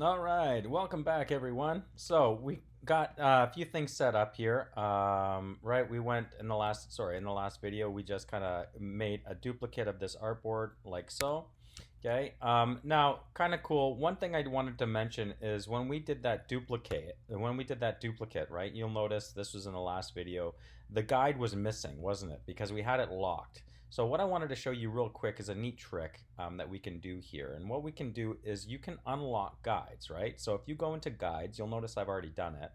All right, welcome back, everyone. So we got a few things set up here. Right, we went in the last video, we just kind of made a duplicate of this artboard like so. Okay. Now, kind of cool. One thing I wanted to mention is when we did that duplicate, right? You'll notice this was in the last video. The guide was missing, wasn't it? Because we had it locked. So what I wanted to show you real quick is a neat trick that we can do here. And what we can do is you can unlock guides, right? So if you go into guides, you'll notice I've already done it,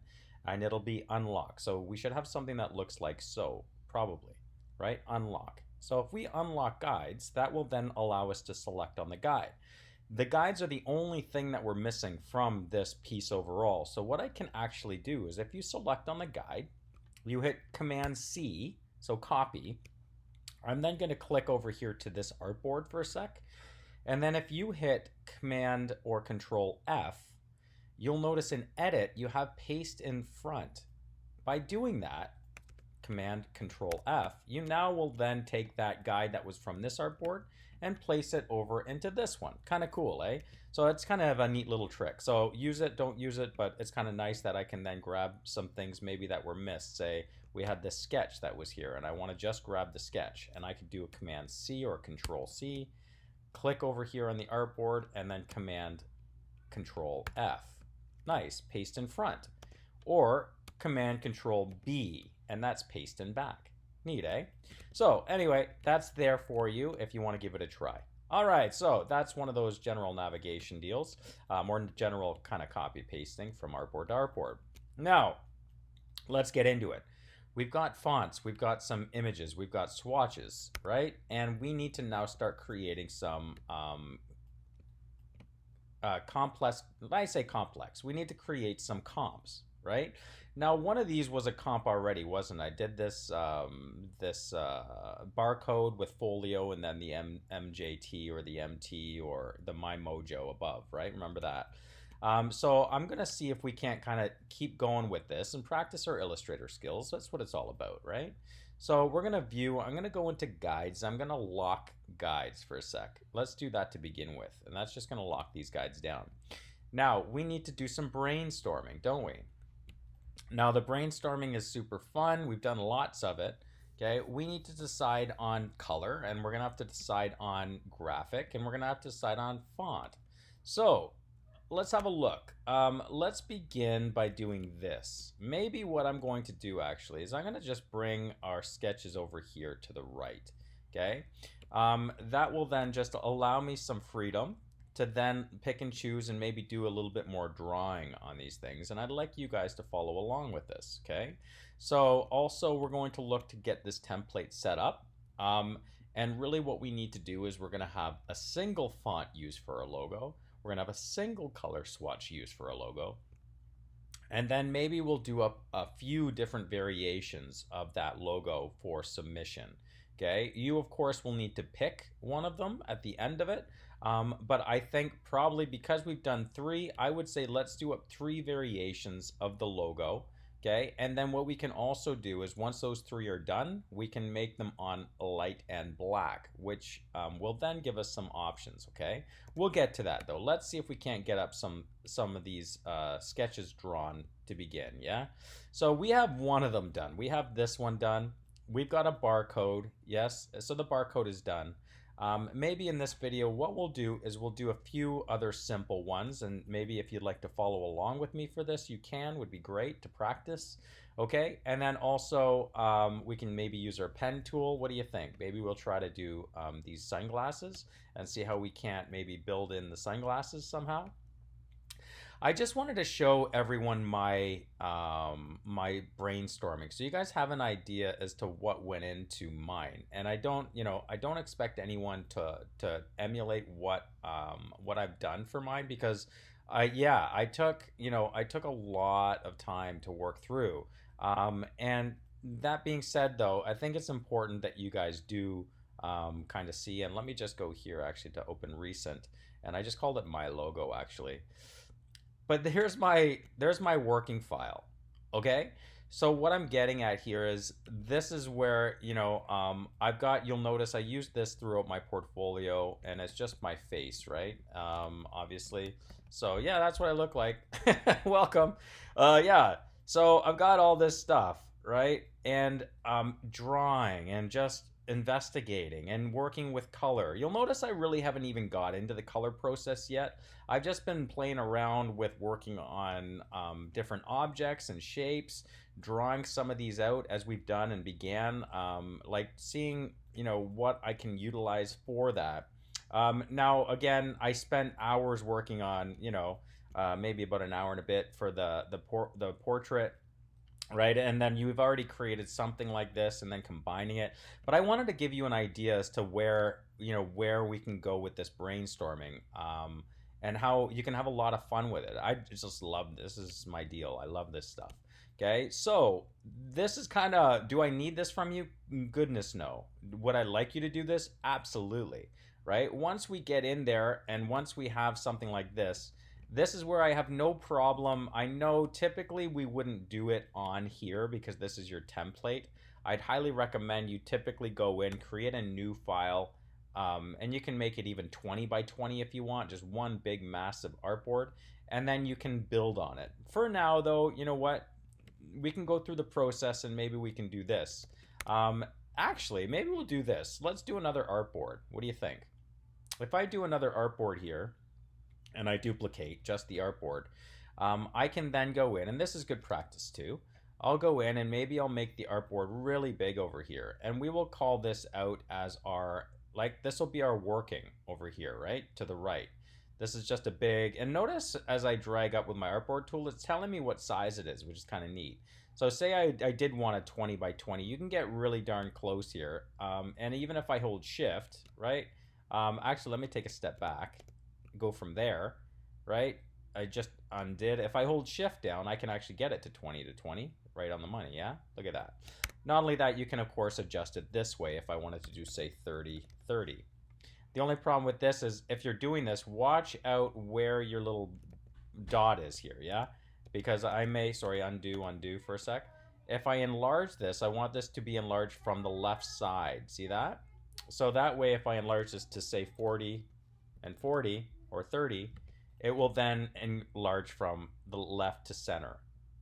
and it'll be unlocked. So we should have something that looks like so, probably, right? Unlock. So if we unlock guides, that will then allow us to select on the guide. The guides are the only thing that we're missing from this piece overall. So what I can actually do is if you select on the guide, you hit Command C, so copy. I'm then going to click over here to this artboard for a sec. And then if you hit Command or Control F, you'll notice in Edit, you have Paste in Front. By doing that, Command Control F, you now will then take that guide that was from this artboard and place it over into this one. Kind of cool, eh? So it's kind of a neat little trick. So use it, don't use it, but it's kind of nice that I can then grab some things maybe that were missed. Say we had this sketch that was here and I want to just grab the sketch, and I could do a Command C or Control C, click over here on the artboard, and then Command Control F. Nice, paste in front. Or Command Control B, and that's paste in back. Neat, eh? So anyway, that's there for you if you want to give it a try. All right, so that's one of those general navigation deals, more general kind of copy pasting from artboard to artboard. Now, let's get into it. We've got fonts, we've got some images, we've got swatches, right? And we need to now start creating some complex. When I say complex, we need to create some comps, right? Now, one of these was a comp already, wasn't it? I did this barcode with folio and then the MJT or the MT or the My Mojo above, right? Remember that? So I'm going to see if we can't kind of keep going with this and practice our Illustrator skills. That's what it's all about, right? So we're going to I'm going to go into guides. I'm going to lock guides for a sec. Let's do that to begin with. And that's just going to lock these guides down. Now, we need to do some brainstorming, don't we? Now, the brainstorming is super fun. We've done lots of it. Okay, we need to decide on color, and we're going to have to decide on graphic, and we're going to have to decide on font. So let's have a look. Let's begin by doing this. Maybe what I'm going to do actually is I'm going to just bring our sketches over here to the right. Okay, that will then just allow me some freedom to then pick and choose and maybe do a little bit more drawing on these things. And I'd like you guys to follow along with this, okay? So also we're going to look to get this template set up. And really what we need to do is we're gonna have a single font used for our logo. We're gonna have a single color swatch used for a logo. And then maybe we'll do a few different variations of that logo for submission. Okay, you of course will need to pick one of them at the end of it. But I think probably because we've done 3, I would say let's do up 3 variations of the logo. Okay, and then what we can also do is once those 3 are done, we can make them on light and black, which will then give us some options. Okay, we'll get to that though. Let's see if we can't get up some of these sketches drawn to begin. Yeah, so we have one of them done. We have this one done. We've got a barcode. Yes, so the barcode is done. Maybe in this video, what we'll do is we'll do a few other simple ones, and maybe if you'd like to follow along with me for this, you can, would be great to practice. Okay, and then also we can maybe use our pen tool. What do you think? Maybe we'll try to do these sunglasses and see how we can't maybe build in the sunglasses somehow. I just wanted to show everyone my my brainstorming, so you guys have an idea as to what went into mine. And I don't expect anyone to emulate what I've done for mine, because I took a lot of time to work through. And that being said, though, I think it's important that you guys do kind of see. And let me just go here actually to open recent, and I just called it my logo actually. But there's my working file, okay? So what I'm getting at here is this is where, I've got, you'll notice I used this throughout my portfolio and it's just my face, right? Obviously. So yeah, that's what I look like. Welcome. Yeah. So I've got all this stuff, right? And drawing and just investigating and working with color. You'll notice I really haven't even got into the color process yet. I've just been playing around with working on different objects and shapes, drawing some of these out as we've done and began, like seeing, what I can utilize for that. Now, again, I spent hours working on, maybe about an hour and a bit for the portrait, right? And then you've already created something like this and then combining it. But I wanted to give you an idea as to where we can go with this brainstorming, and how you can have a lot of fun with it. I just love this. This is my deal. I love this stuff. Okay, so this is kind of, do I need this from you? Goodness no. Would I like you to do this? Absolutely, right? Once we get in there and once we have something like this is where I have no problem. I know typically we wouldn't do it on here because this is your template. I'd highly recommend you typically go in, create a new file, and you can make it even 20 by 20 if you want, just one big massive artboard, and then you can build on it. For now though, you know what? We can go through the process and maybe we can do this. Actually, maybe we'll do this. Let's do another artboard. What do you think? If I do another artboard here, and I duplicate just the artboard, I can then go in, and this is good practice too. I'll go in and maybe I'll make the artboard really big over here, and we will call this out as our, like this will be our working over here, right? To the right. This is just a big, and notice as I drag up with my artboard tool, it's telling me what size it is, which is kind of neat. So say I did want a 20 by 20, you can get really darn close here. And even if I hold shift, right? Actually, let me take a step back, go from there, right? I just undid. If I hold shift down, I can actually get it to 20 to 20, right on the money, yeah? Look at that. Not only that, you can of course adjust it this way if I wanted to do, say, 30, 30. The only problem with this is if you're doing this, watch out where your little dot is here, yeah? Because I may, sorry, undo for a sec. If I enlarge this, I want this to be enlarged from the left side. See that? So that way, if I enlarge this to say 40 and 40 or 30, it will then enlarge from the left to center.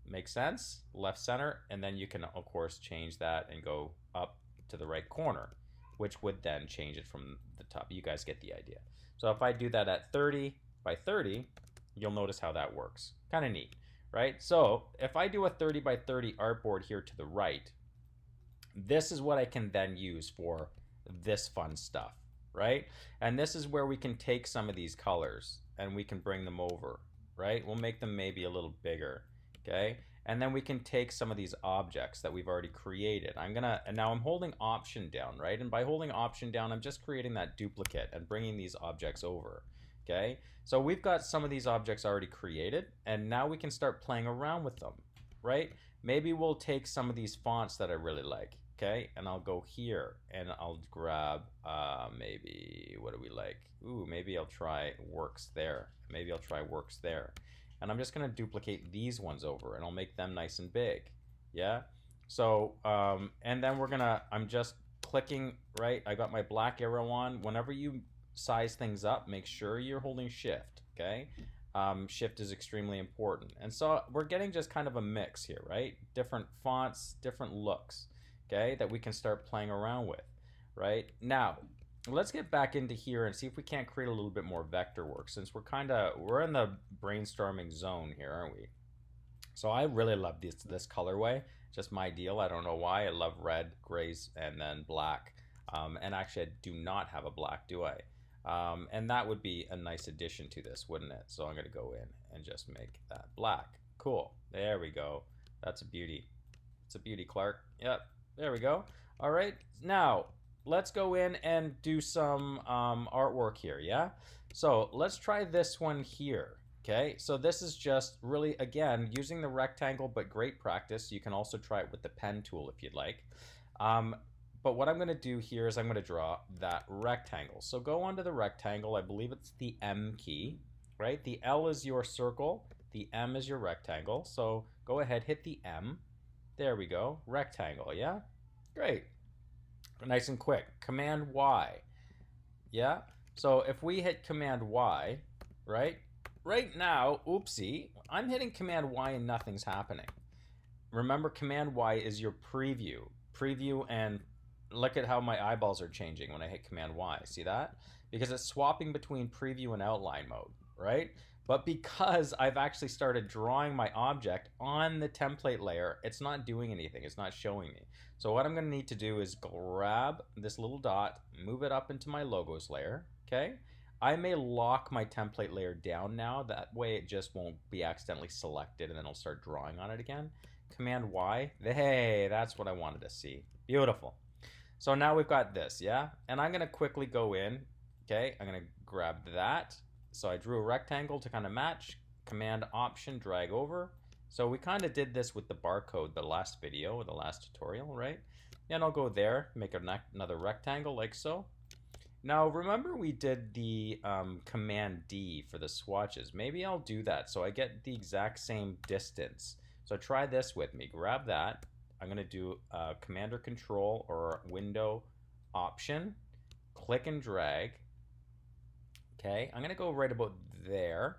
Make sense? Left, center, and then you can, of course, change that and go up to the right corner, which would then change it from the top. You guys get the idea. So if I do that at 30 by 30, you'll notice how that works. Kind of neat, right? So if I do a 30 by 30 artboard here to the right, this is what I can then use for this fun stuff, right? And this is where we can take some of these colors and we can bring them over, right? We'll make them maybe a little bigger, okay? And then we can take some of these objects that we've already created. And now I'm holding Option down, right? And by holding Option down, I'm just creating that duplicate and bringing these objects over, okay? So we've got some of these objects already created, and now we can start playing around with them, right? Maybe we'll take some of these fonts that I really like, okay? And I'll go here and I'll grab, maybe, what do we like? Ooh, maybe I'll try Works there. Maybe I'll try Works there. And I'm just going to duplicate these ones over and I'll make them nice and big. Yeah. So, and then I'm just clicking, right? I got my black arrow on. Whenever you size things up, make sure you're holding shift. Okay. Shift is extremely important. And so we're getting just kind of a mix here, right? Different fonts, different looks, okay, that we can start playing around with, right? Now, let's get back into here and see if we can't create a little bit more vector work, since we're in the brainstorming zone here, aren't we? So I really love this colorway, just my deal. I don't know why. I love red, grays, and then black. And actually, I do not have a black, do I? And that would be a nice addition to this, wouldn't it? So I'm going to go in and just make that black. Cool. There we go. That's a beauty. It's a beauty, Clark. Yep. There we go. All right. Now, let's go in and do some artwork here, yeah? So let's try this one here, okay? So this is just really, again, using the rectangle, but great practice. You can also try it with the pen tool if you'd like. But what I'm going to do here is I'm going to draw that rectangle. So go onto the rectangle. I believe it's the M key, right? The L is your circle. The M is your rectangle. So go ahead, hit the M. There we go. Rectangle, yeah? Great. Nice and quick. Command Y. Yeah? So if we hit Command Y, right? Right now, oopsie, I'm hitting Command Y and nothing's happening. Remember, Command Y is your preview. Preview, and look at how my eyeballs are changing when I hit Command Y. See that? Because it's swapping between preview and outline mode, right? But because I've actually started drawing my object on the template layer, it's not doing anything. It's not showing me. So what I'm going to need to do is grab this little dot, move it up into my logos layer, okay? I may lock my template layer down now. That way it just won't be accidentally selected and then I'll start drawing on it again. Command Y. Hey, that's what I wanted to see. Beautiful. So now we've got this, yeah? And I'm going to quickly go in, okay? I'm going to grab that. So I drew a rectangle to kind of match. Command Option, drag over. So we kind of did this with the barcode the last video, or the last tutorial, right? And I'll go there, make another rectangle like so. Now remember we did the Command D for the swatches. Maybe I'll do that so I get the exact same distance. So try this with me. Grab that. I'm going to do Command or Control or Window Option. Click and drag. Okay, I'm going to go right about there.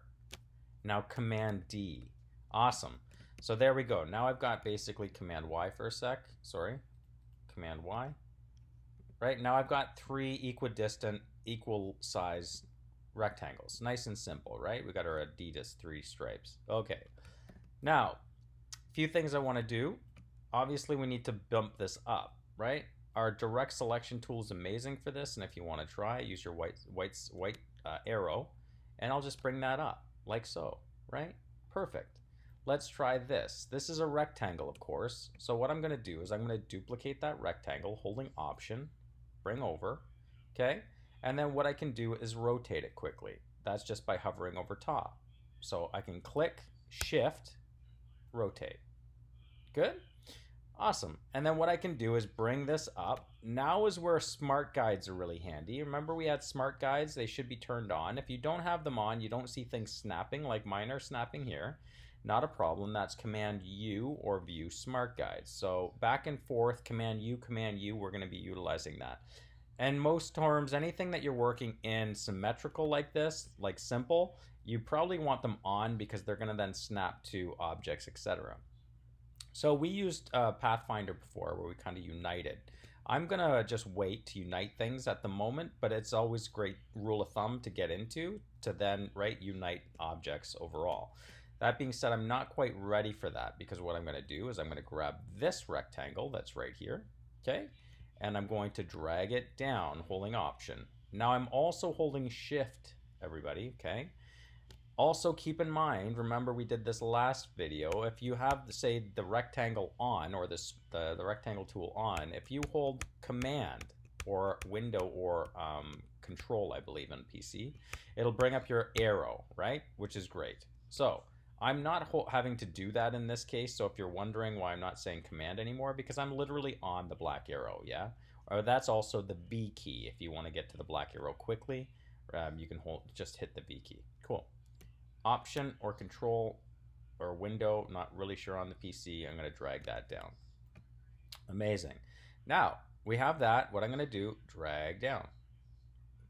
Now Command D. Awesome. So there we go. Now I've got basically Command Y for a sec. Sorry. Command Y. Right, now I've got 3 equidistant, equal size rectangles. Nice and simple, right? We got our Adidas 3 stripes. Okay. Now, a few things I want to do. Obviously, we need to bump this up, right? Our direct selection tool is amazing for this, and if you want to try, use your white arrow, and I'll just bring that up, like so, right? Perfect. Let's try this. This is a rectangle, of course. So what I'm going to do is I'm going to duplicate that rectangle, holding Option, bring over, okay? And then what I can do is rotate it quickly. That's just by hovering over top. So I can click, Shift, rotate. Good? Awesome. And then what I can do is bring this up. Now is where smart guides are really handy. Remember we had smart guides? They should be turned on. If you don't have them on, you don't see things snapping like mine are snapping here. Not a problem. That's Command U or View Smart Guides. So back and forth, Command U, we're going to be utilizing that. And most terms, anything that you're working in symmetrical like this, like simple, you probably want them on because they're going to then snap to objects, etc. So we used Pathfinder before where we kind of united. I'm going to just wait to unite things at the moment, but it's always great rule of thumb to get into to then, right, unite objects overall. That being said, I'm not quite ready for that because what I'm going to do is I'm going to grab this rectangle that's right here, okay? And I'm going to drag it down, holding Option. Now I'm also holding Shift, everybody, okay? Also keep in mind, remember we did this last video, if you have, say, the rectangle on, or the rectangle tool on, if you hold Command or Window or Control, I believe, on PC, it'll bring up your arrow, right? Which is great. So I'm not having to do that in this case, so if you're wondering why I'm not saying Command anymore, because I'm literally on the black arrow, yeah? Or that's also the V key. If you want to get to the black arrow quickly, you can just hit the V key. Cool. Option or Control or Window, not really sure on the PC. I'm going to drag that down. Amazing. Now, we have that. What I'm going to do, drag down.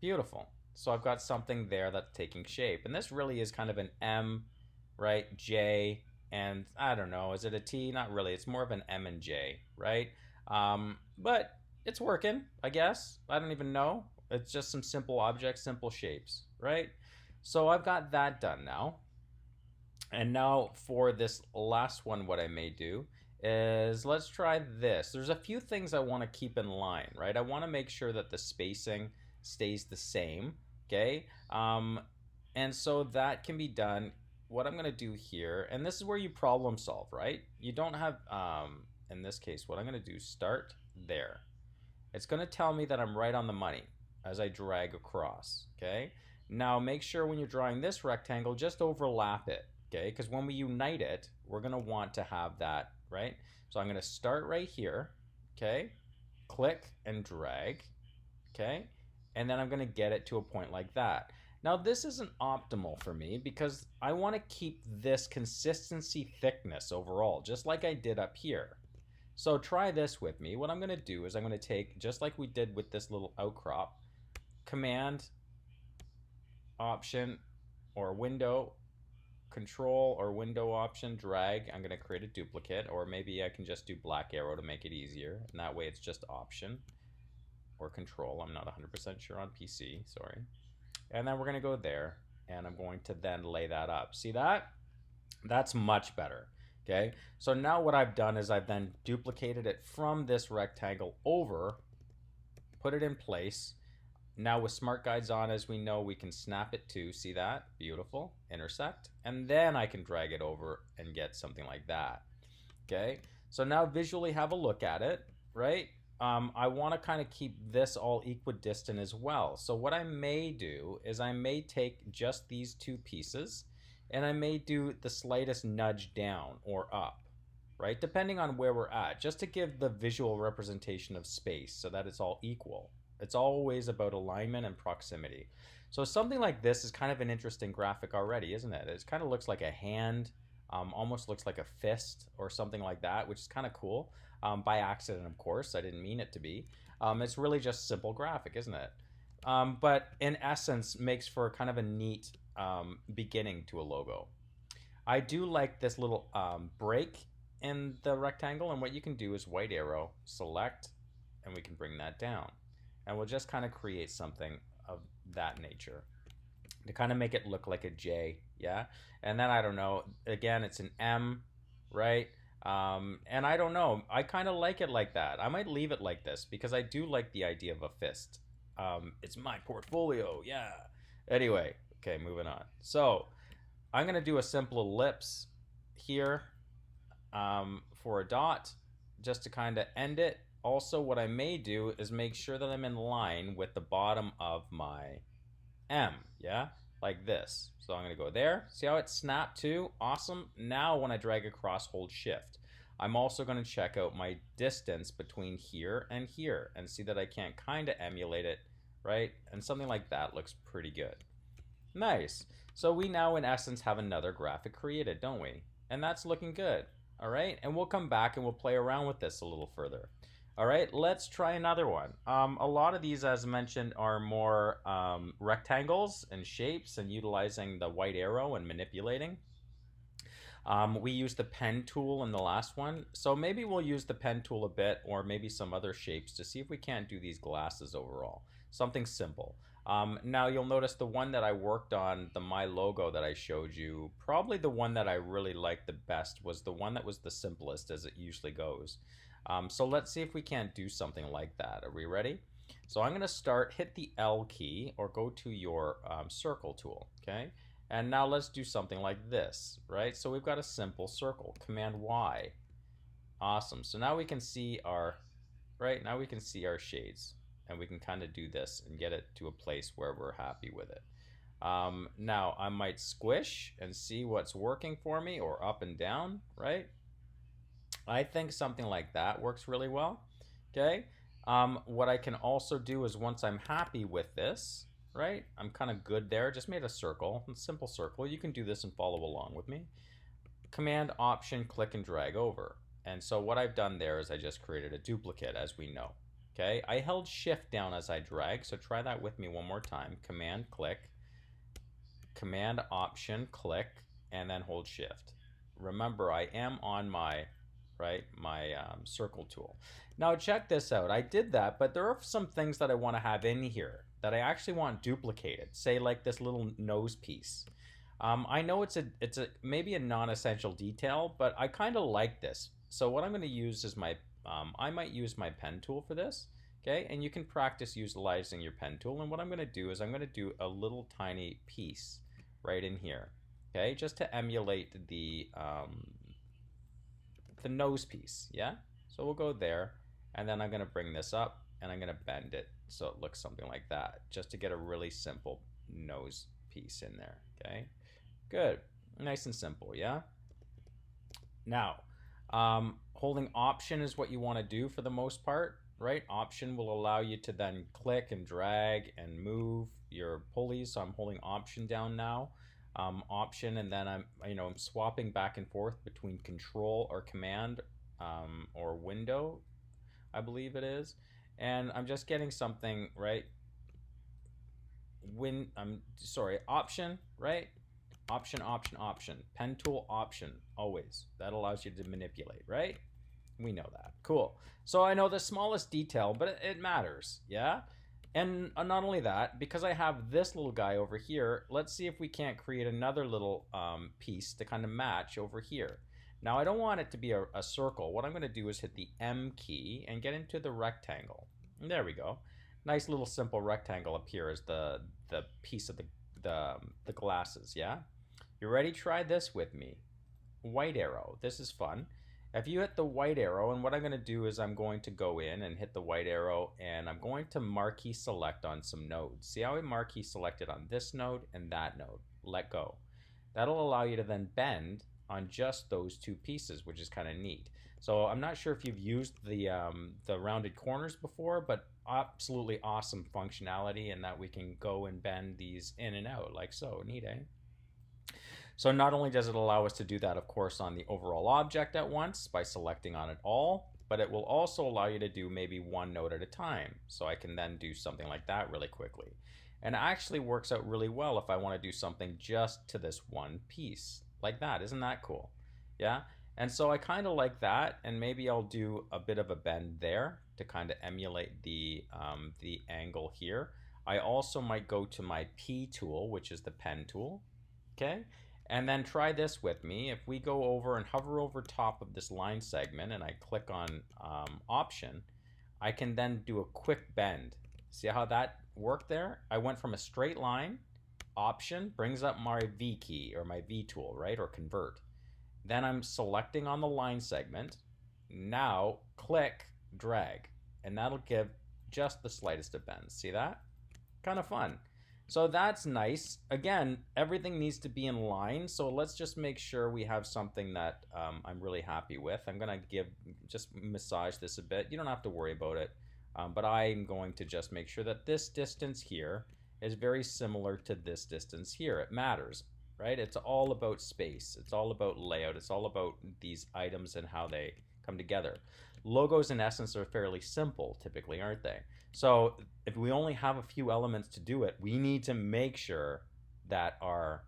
Beautiful. So I've got something there that's taking shape. And this really is kind of an M, right, J, and I don't know, is it a T? Not really. It's more of an M and J, right? But it's working, I guess. I don't even know. It's just some simple objects, simple shapes, right? So I've got that done now. And now for this last one, what I may do is let's try this. There's a few things I want to keep in line, right? I want to make sure that the spacing stays the same, okay? And so that can be done. What I'm going to do here, and this is where you problem solve, right? You don't have, in this case, what I'm going to do, start there. It's going to tell me that I'm right on the money as I drag across, okay? Now make sure when you're drawing this rectangle, just overlap it, okay? Because when we unite it, we're going to want to have that, right? So I'm going to start right here, okay? Click and drag, okay? And then I'm going to get it to a point like that. Now this isn't optimal for me because I want to keep this consistency thickness overall, just like I did up here. So try this with me. What I'm going to do is I'm going to take, just like we did with this little outcrop, Command, Option, or Window, Control or Window Option, drag. I'm going to create a duplicate, or maybe I can just do black arrow to make it easier. And that way it's just Option or Control. I'm not 100% sure on PC, sorry. And then we're going to go there, and I'm going to then lay that up. See that? That's much better. Okay, so now what I've done is I've then duplicated it from this rectangle over, put it in place. Now with smart guides on, as we know, we can snap it to, see that? Beautiful, intersect. And then I can drag it over and get something like that. Okay, so now visually have a look at it, right? I want to kind of keep this all equidistant as well. So what I may do is I may take just these two pieces, and I may do the slightest nudge down or up, right? Depending on where we're at, just to give the visual representation of space so that it's all equal. It's always about alignment and proximity. So something like this is kind of an interesting graphic already, isn't it? It kind of looks like a hand, almost looks like a fist or something like that, which is kind of cool. By accident, of course. I didn't mean it to be. It's really just simple graphic, isn't it? But in essence, makes for kind of a neat beginning to a logo. I do like this little break in the rectangle, and what you can do is white arrow, select, and we can bring that down. And we'll just kind of create something of that nature to kind of make it look like a J, yeah? And then I don't know, again, it's an M, right? And I don't know, I kind of like it like that. I might leave it like this because I do like the idea of a fist. It's my portfolio, yeah. Anyway, okay, moving on. So I'm going to do a simple ellipse here for a dot just to kind of end it. Also, what I may do is make sure that I'm in line with the bottom of my M, yeah? Like this. So I'm going to go there. See how it snapped to? Awesome. Now when I drag across, hold shift. I'm also going to check out my distance between here and see that I can't kind of emulate it, right? And something like that looks pretty good. Nice. So we now in essence have another graphic created, don't we? And that's looking good. All right, and we'll come back and we'll play around with this a little further. All right, let's try another one. A lot of these, as mentioned, are more rectangles and shapes and utilizing the white arrow and manipulating. We used the pen tool in the last one, so maybe we'll use the pen tool a bit, or maybe some other shapes to see if we can't do these glasses overall. Something simple. Now you'll notice the one that I worked on, the My Logo that I showed you, probably the one that I really liked the best was the one that was the simplest as it usually goes. So let's see if we can't do something like that. Are we ready? So I'm going to start, hit the L key or go to your circle tool, okay? And now let's do something like this, right? So we've got a simple circle, Command Y. Awesome. So now we can see our, right? Now we can see our shades, and we can kind of do this and get it to a place where we're happy with it. Now I might squish and see what's working for me, or up and down, right? I think something like that works really well. Okay. What I can also do is once I'm happy with this, right? I'm kind of good there. Just made a circle, a simple circle. You can do this and follow along with me. Command Option, click and drag over. And so what I've done there is I just created a duplicate, as we know. Okay. I held Shift down as I drag. So try that with me one more time. Command click, Command Option click, and then hold Shift. Remember, I am on my circle tool. Now check this out. I did that, but there are some things that I want to have in here that I actually want duplicated. Say like this little nose piece. I know it's a maybe a non-essential detail, but I kind of like this. So what I'm going to use is my I might use my pen tool for this. Okay, and you can practice utilizing your pen tool. And what I'm going to do is I'm going to do a little tiny piece right in here. Okay, just to emulate the nose piece, yeah? So we'll go there, and then I'm going to bring this up, and I'm going to bend it so it looks something like that, just to get a really simple nose piece in there, okay? Good. Nice and simple, yeah? Now, holding Option is what you want to do for the most part, right? Option will allow you to then click and drag and move your pulleys, so I'm holding Option down now. Option, and then I'm swapping back and forth between Control or Command or window, I believe it is. And I'm just getting something, right? I'm sorry, option, right? Option, option, option. Pen tool option, always. That allows you to manipulate, right? We know that. Cool. So I know the smallest detail, but it matters, yeah? And not only that, because I have this little guy over here, let's see if we can't create another little piece to kind of match over here. Now I don't want it to be a circle. What I'm going to do is hit the M key and get into the rectangle. And there we go. Nice little simple rectangle up here is the piece of the glasses, yeah? You ready? Try this with me. White arrow. This is fun. If you hit the white arrow, and what I'm going to do is I'm going to go in and hit the white arrow, and I'm going to marquee select on some nodes. See how I marquee selected on this node and that node. Let go. That'll allow you to then bend on just those two pieces, which is kind of neat. So I'm not sure if you've used the rounded corners before, but absolutely awesome functionality in that we can go and bend these in and out like so. Neat, eh? So not only does it allow us to do that, of course, on the overall object at once by selecting on it all, but it will also allow you to do maybe one node at a time. So I can then do something like that really quickly. And it actually works out really well if I want to do something just to this one piece. Like that. Isn't that cool? Yeah? And so I kind of like that, and maybe I'll do a bit of a bend there to kind of emulate the angle here. I also might go to my P tool, which is the pen tool. Okay? And then try this with me. If we go over and hover over top of this line segment and I click on option, I can then do a quick bend. See how that worked there? I went from a straight line, option, brings up my V key or my V tool, right? Or convert. Then I'm selecting on the line segment. Now click, drag, and that'll give just the slightest of bends. See that? Kind of fun. So that's nice. Again, everything needs to be in line. So let's just make sure we have something that I'm really happy with. I'm going to just massage this a bit. You don't have to worry about it. But I'm going to just make sure that this distance here is very similar to this distance here. It matters, right? It's all about space. It's all about layout. It's all about these items and how they come together. Logos in essence are fairly simple typically, aren't they? So if we only have a few elements to do it, we need to make sure that our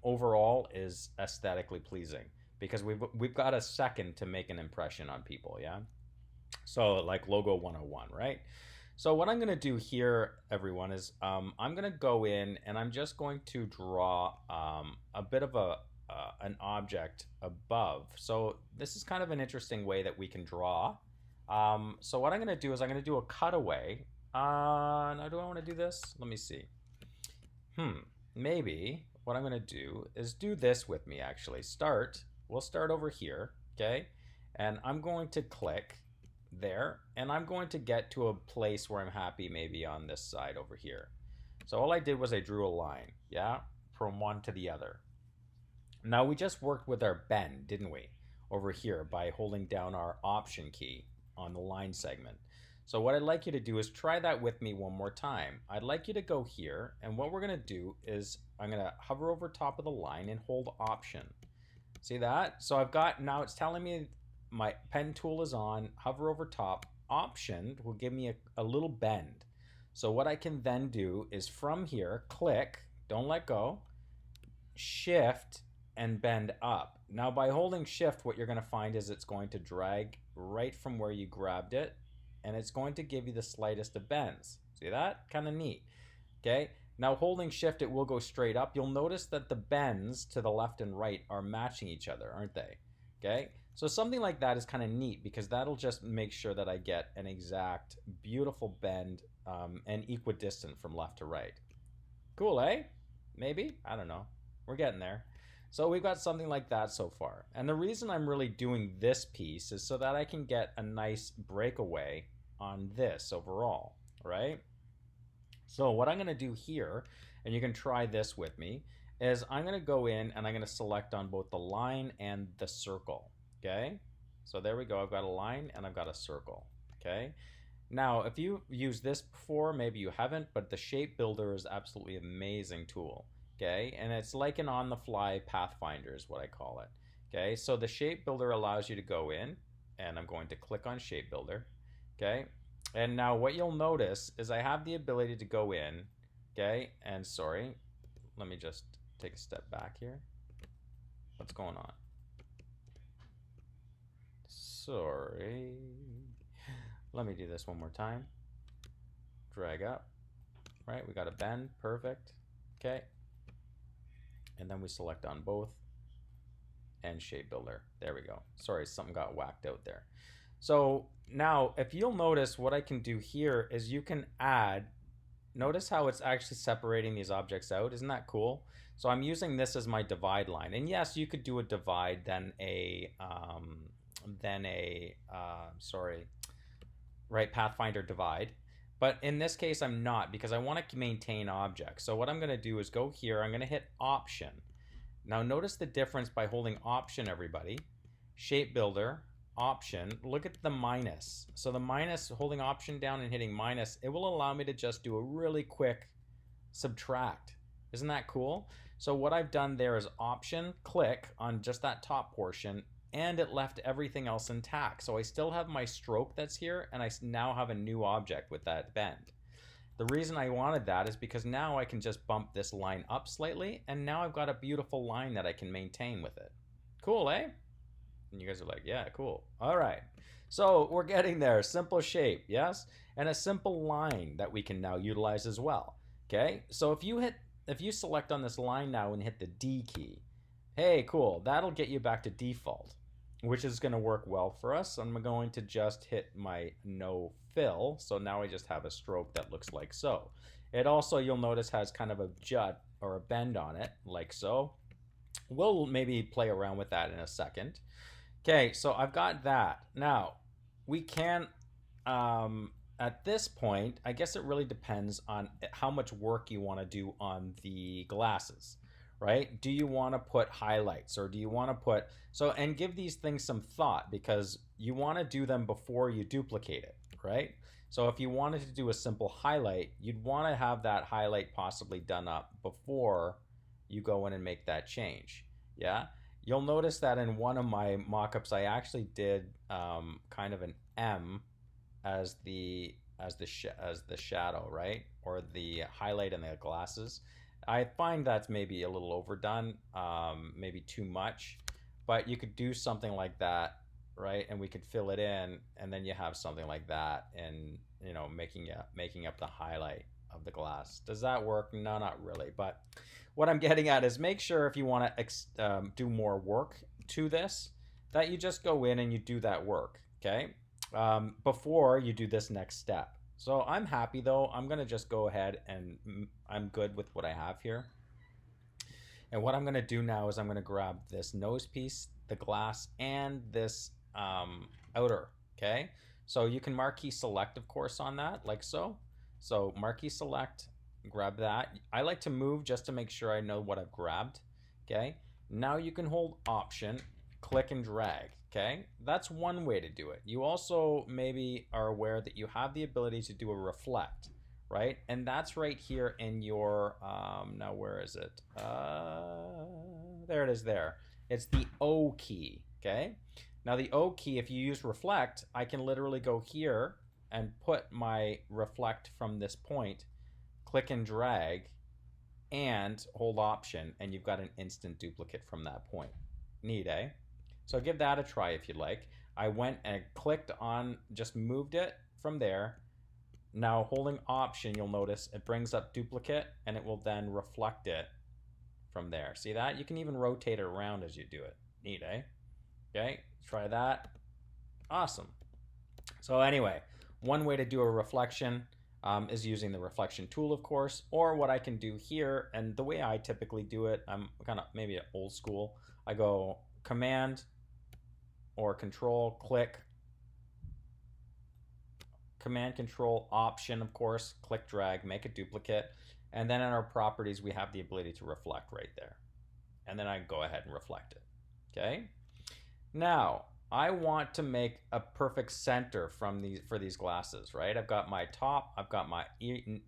overall is aesthetically pleasing, because we've got a second to make an impression on people, yeah? So like logo 101, right? So what I'm going to do here, everyone, is I'm going to go in and I'm just going to draw a bit of an object above. So this is kind of an interesting way that we can draw. So what I'm going to do is I'm going to do a cutaway. Now, do I want to do this? Let me see. Maybe what I'm going to do is do this with me, actually. We'll start over here, okay? And I'm going to click there, and I'm going to get to a place where I'm happy maybe on this side over here. So all I did was I drew a line, yeah, from one to the other. Now we just worked with our bend, didn't we, over here by holding down our option key on the line segment. So what I'd like you to do is try that with me one more time. I'd like you to go here, and what we're going to do is I'm going to hover over top of the line and hold option. See that? So I've got, now it's telling me my pen tool is on, hover over top, option will give me a little bend. So what I can then do is from here, click, don't let go, shift, and bend up. Now by holding shift, what you're going to find is it's going to drag right from where you grabbed it, and it's going to give you the slightest of bends. See that? Kind of neat. Okay, now holding shift, it will go straight up. You'll notice that the bends to the left and right are matching each other, aren't they? Okay, so something like that is kind of neat, because that'll just make sure that I get an exact beautiful bend and equidistant from left to right. Cool, eh? Maybe? I don't know. We're getting there. So we've got something like that so far. And the reason I'm really doing this piece is so that I can get a nice breakaway on this overall, right? So what I'm going to do here, and you can try this with me, is I'm going to go in and I'm going to select on both the line and the circle, okay? So there we go. I've got a line and I've got a circle, okay? Now, if you've used this before, maybe you haven't, but the Shape Builder is absolutely amazing tool, okay? And it's like an on-the-fly pathfinder is what I call it, Okay, so the shape builder allows you to go in, and I'm going to click on shape builder. Okay, and now what you'll notice is I have the ability to go in. Okay, and sorry, let me just take a step back here. What's going on? Sorry. Let me do this one more time. Drag up. Right, we got a bend. Perfect. Okay. And then we select on both and shape builder. There we go. Sorry, something got whacked out there. So now if you'll notice, what I can do here is you can add, notice how it's actually separating these objects out. Isn't that cool? So I'm using this as my divide line. And yes, you could do a divide, then a right, Pathfinder divide. But in this case, I'm not, because I want to maintain objects. So what I'm going to do is go here. I'm going to hit Option. Now notice the difference by holding Option, everybody. Shape Builder, Option. Look at the minus. So the minus, holding Option down and hitting minus, it will allow me to just do a really quick subtract. Isn't that cool? So what I've done there is Option, click on just that top portion, and it left everything else intact. So I still have my stroke that's here, and I now have a new object with that bend. The reason I wanted that is because now I can just bump this line up slightly, and now I've got a beautiful line that I can maintain with it. Cool, eh? And you guys are like, yeah, cool. All right. So we're getting there. Simple shape, yes? And a simple line that we can now utilize as well. Okay? So if you select on this line now and hit the D key, hey, cool. That'll get you back to default, which is going to work well for us. I'm going to just hit my no fill. So now I just have a stroke that looks like so. It also, you'll notice, has kind of a jut or a bend on it, like so. We'll maybe play around with that in a second. Okay, so I've got that. Now, we can, at this point, I guess it really depends on how much work you want to do on the glasses. Right? Do you want to put highlights, or do you want to put, so, and give these things some thought, because you want to do them before you duplicate it, right? So if you wanted to do a simple highlight, you'd want to have that highlight possibly done up before you go in and make that change. Yeah. You'll notice that in one of my mockups, I actually did kind of an M as the shadow, right? Or the highlight in the glasses. I find that's maybe a little overdone, maybe too much, but you could do something like that, right? And we could fill it in, and then you have something like that, and you know, making up the highlight of the glass. Does that work? No, not really. But what I'm getting at is, make sure if you want to do more work to this, that you just go in and you do that work, okay? Before you do this next step. So I'm happy though. I'm going to just go ahead, and I'm good with what I have here. And what I'm going to do now is I'm going to grab this nose piece, the glass, and this outer, okay? So you can marquee select, of course, on that, like so. So marquee select, grab that. I like to move just to make sure I know what I've grabbed, okay? Now you can hold Option, click and drag. Okay, that's one way to do it. You also maybe are aware that you have the ability to do a reflect, right? And that's right here in your, now where is it? There it is there. It's the O key, okay? Now the O key, if you use reflect, I can literally go here and put my reflect from this point, click and drag, and hold Option, and you've got an instant duplicate from that point. Neat, eh? So give that a try if you'd like. I went and clicked on, just moved it from there. Now holding Option, you'll notice it brings up duplicate, and it will then reflect it from there. See that? You can even rotate it around as you do it. Neat, eh? Okay, try that. Awesome. So anyway, one way to do a reflection is using the reflection tool, of course, or what I can do here, and the way I typically do it, I'm kind of maybe old school. I go Command or Control, click, Command, Control, Option, of course, click, drag, make a duplicate, and then in our properties, we have the ability to reflect right there. And then I go ahead and reflect it, okay? Now, I want to make a perfect center for these glasses, right? I've got my top, I've got my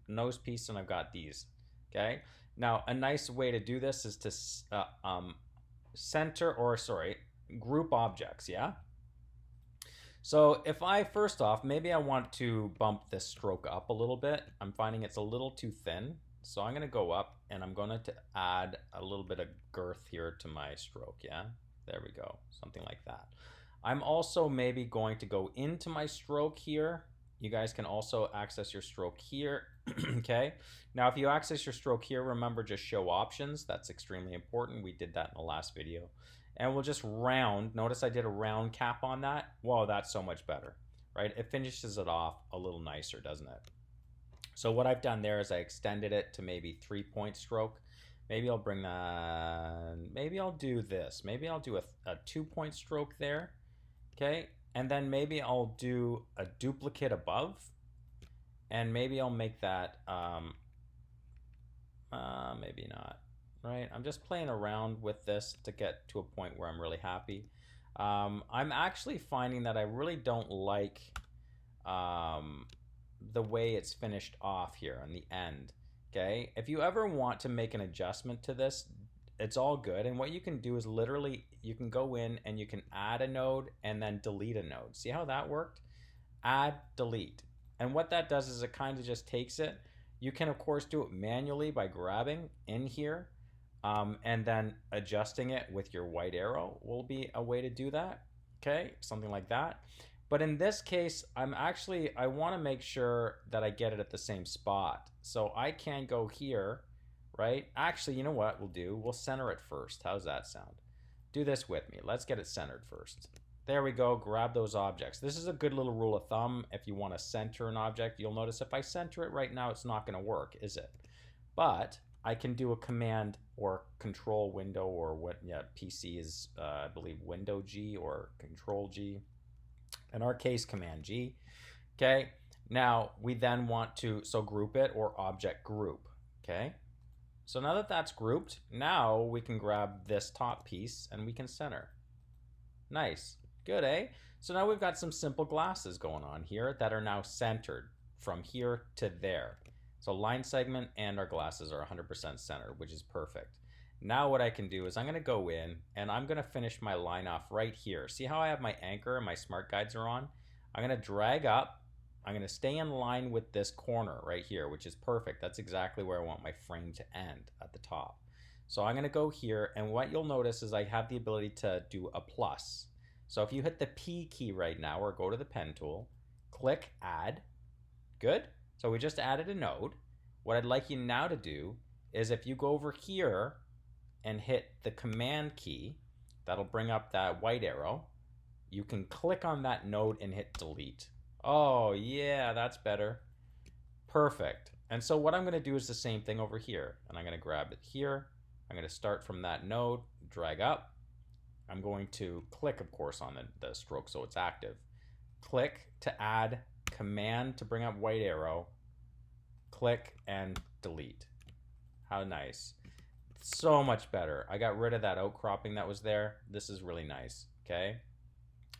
nose piece, and I've got these, okay? Now, a nice way to do this is to center, or sorry, group objects, yeah? So if I, first off, maybe I want to bump this stroke up a little bit. I'm finding it's a little too thin. So I'm going to go up and I'm going to add a little bit of girth here to my stroke, yeah? There we go, something like that. I'm also maybe going to go into my stroke here. You guys can also access your stroke here, okay? Now, if you access your stroke here, remember just show options. That's extremely important. We did that in the last video. And we'll just round. Notice I did a round cap on that. Whoa, that's so much better, right? It finishes it off a little nicer, doesn't it? So what I've done there is I extended it to maybe 3-point stroke. Maybe I'll bring that, maybe I'll do this. Maybe I'll do a 2-point stroke there, okay? And then maybe I'll do a duplicate above. And maybe I'll make that, maybe not, right? I'm just playing around with this to get to a point where I'm really happy. I'm actually finding that I really don't like the way it's finished off here on the end, okay? If you ever want to make an adjustment to this, it's all good. And what you can do is literally, you can go in and you can add a node and then delete a node. See how that worked? Add, delete. And what that does is it kind of just takes it. You can, of course, do it manually by grabbing in here and then adjusting it with your white arrow will be a way to do that, okay? Something like that. But in this case, I want to make sure that I get it at the same spot. So I can go here, right? Actually, you know what we'll do? We'll center it first. How's that sound? Do this with me. Let's get it centered first. There we go. Grab those objects. This is a good little rule of thumb. If you want to center an object, you'll notice if I center it right now, it's not going to work, is it? But I can do a command or control window, or what, yeah, PC is, I believe, window G or control G. In our case, command G. Okay. Now we then want to, so group it or object group. Okay. So now that that's grouped, now we can grab this top piece and we can center. Nice. Good, eh? So now we've got some simple glasses going on here that are now centered from here to there. So line segment and our glasses are 100% centered, which is perfect. Now what I can do is I'm going to go in and I'm going to finish my line off right here. See how I have my anchor and my smart guides are on? I'm going to drag up. I'm going to stay in line with this corner right here, which is perfect. That's exactly where I want my frame to end at the top. So I'm going to go here, and what you'll notice is I have the ability to do a plus. So if you hit the P key right now or go to the pen tool, click add. Good. So we just added a node. What I'd like you now to do is if you go over here and hit the command key, that'll bring up that white arrow. You can click on that node and hit delete. Oh yeah, that's better. Perfect. And so what I'm going to do is the same thing over here. And I'm going to grab it here. I'm going to start from that node, drag up. I'm going to click, of course, on the stroke so it's active. Click to add, command to bring up white arrow, click and delete. How nice. So much better. I got rid of that outcropping that was there. This is really nice, okay?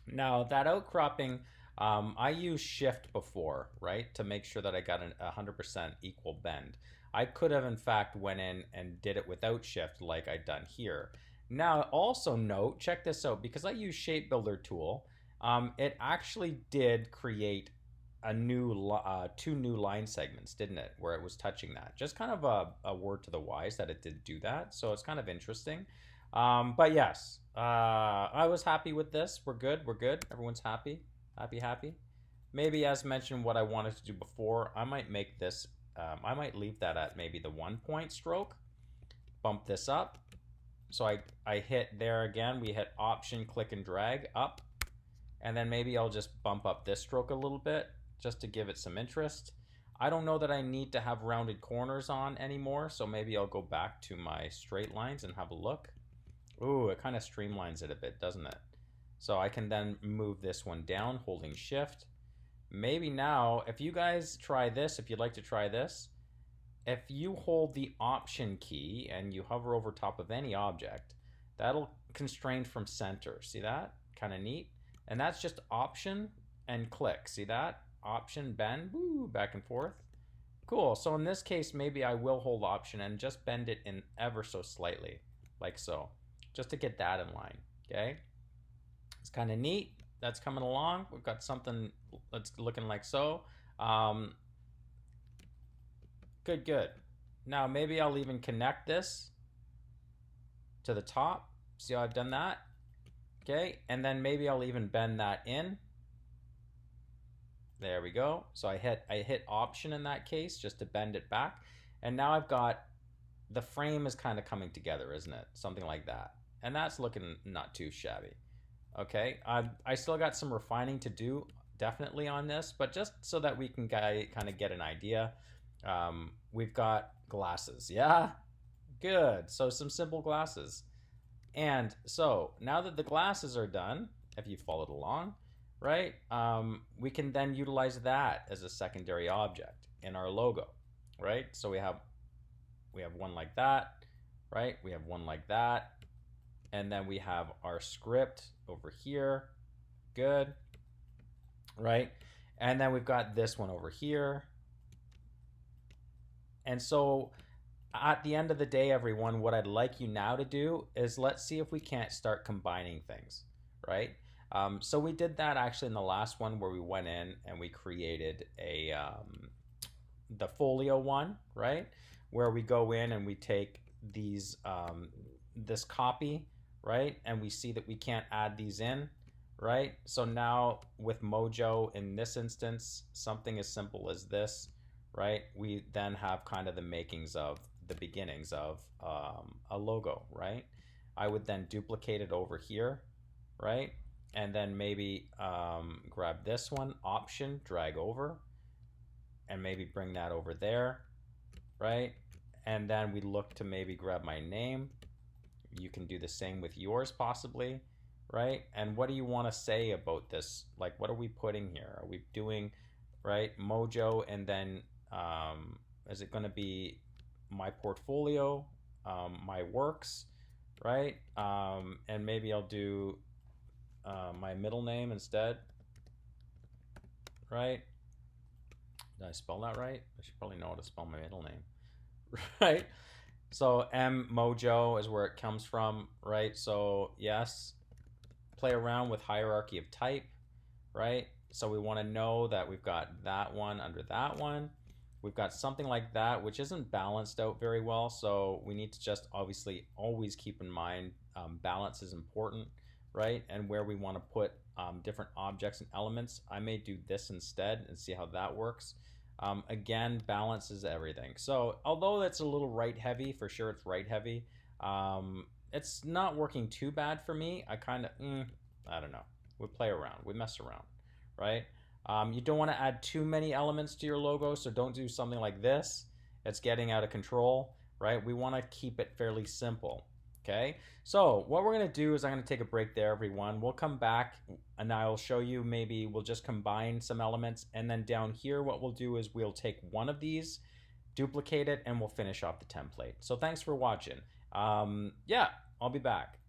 Now, that outcropping, I used shift before, right, to make sure that I got a 100% equal bend. I could have, in fact, went in and did it without shift like I'd done here. Now, also note, check this out, because I use Shape Builder tool, it actually did create a new two new line segments, didn't it, where it was touching that. Just kind of a word to the wise that it did do that, so it's kind of interesting. But yes, I was happy with this. We're good. Everyone's happy. Happy. Maybe, as mentioned, what I wanted to do before, I might make this, I might leave that at maybe the 1-point stroke, bump this up. So I hit there again, we hit option, click and drag up, and then maybe I'll just bump up this stroke a little bit just to give it some interest. I don't know that I need to have rounded corners on anymore, so maybe I'll go back to my straight lines and have a look. Ooh, it kind of streamlines it a bit, doesn't it? So I can then move this one down, holding shift. Maybe now, if you guys try this, if you'd like to try this, if you hold the option key and you hover over top of any object, that'll constrain from center. See that? Kind of neat. And that's just option and click. See that? Option, bend, woo, back and forth. Cool. So in this case, maybe I will hold option and just bend it in ever so slightly, like so, just to get that in line. Okay. It's kind of neat. That's coming along. We've got something that's looking like so. Um, good, good. Now maybe I'll even connect this to the top. See how I've done that? Okay, and then maybe I'll even bend that in. There we go. So I hit Option in that case just to bend it back. And now I've got the frame is kind of coming together, isn't it? Something like that. And that's looking not too shabby. Okay, I still got some refining to do definitely on this, but just so that we can kind of get an idea. We've got glasses. Yeah, good. So some simple glasses. And so now that the glasses are done, if you followed along, right, we can then utilize that as a secondary object in our logo, right? So we have one like that, right? We have one like that, and then we have our script over here. Good, right? And then we've got this one over here. And so at the end of the day, everyone, what I'd like you now to do is let's see if we can't start combining things, right? So we did that actually in the last one where we went in and we created the folio one, right? Where we go in and we take these this copy, right? And we see that we can't add these in, right? So now with Mojo in this instance, something as simple as this, right? We then have kind of the makings of the beginnings of a logo, right? I would then duplicate it over here, right? And then maybe grab this one, Option, drag over, and maybe bring that over there, right? And then we look to maybe grab my name. You can do the same with yours possibly, right? And what do you want to say about this? Like, what are we putting here? Are we doing, right, Mojo, and then is it going to be my portfolio, my works, right? And maybe I'll do my middle name instead, right? Did I spell that right? I should probably know how to spell my middle name, right? So M Mojo is where it comes from, right? So yes, play around with hierarchy of type, right? So we want to know that we've got that one under that one. We've got something like that, which isn't balanced out very well. So we need to just obviously always keep in mind balance is important, right? And where we want to put different objects and elements. I may do this instead and see how that works. Again, balance is everything. So although it's a little right heavy, for sure it's right heavy, it's not working too bad for me. I kind of, I don't know. We play around, we mess around, right? You don't want to add too many elements to your logo, so don't do something like this. It's getting out of control, right? We want to keep it fairly simple, okay? So what we're going to do is I'm going to take a break there, everyone. We'll come back and I'll show you, maybe we'll just combine some elements, and then down here what we'll do is we'll take one of these, duplicate it, and we'll finish off the template. So thanks for watching. Yeah, I'll be back.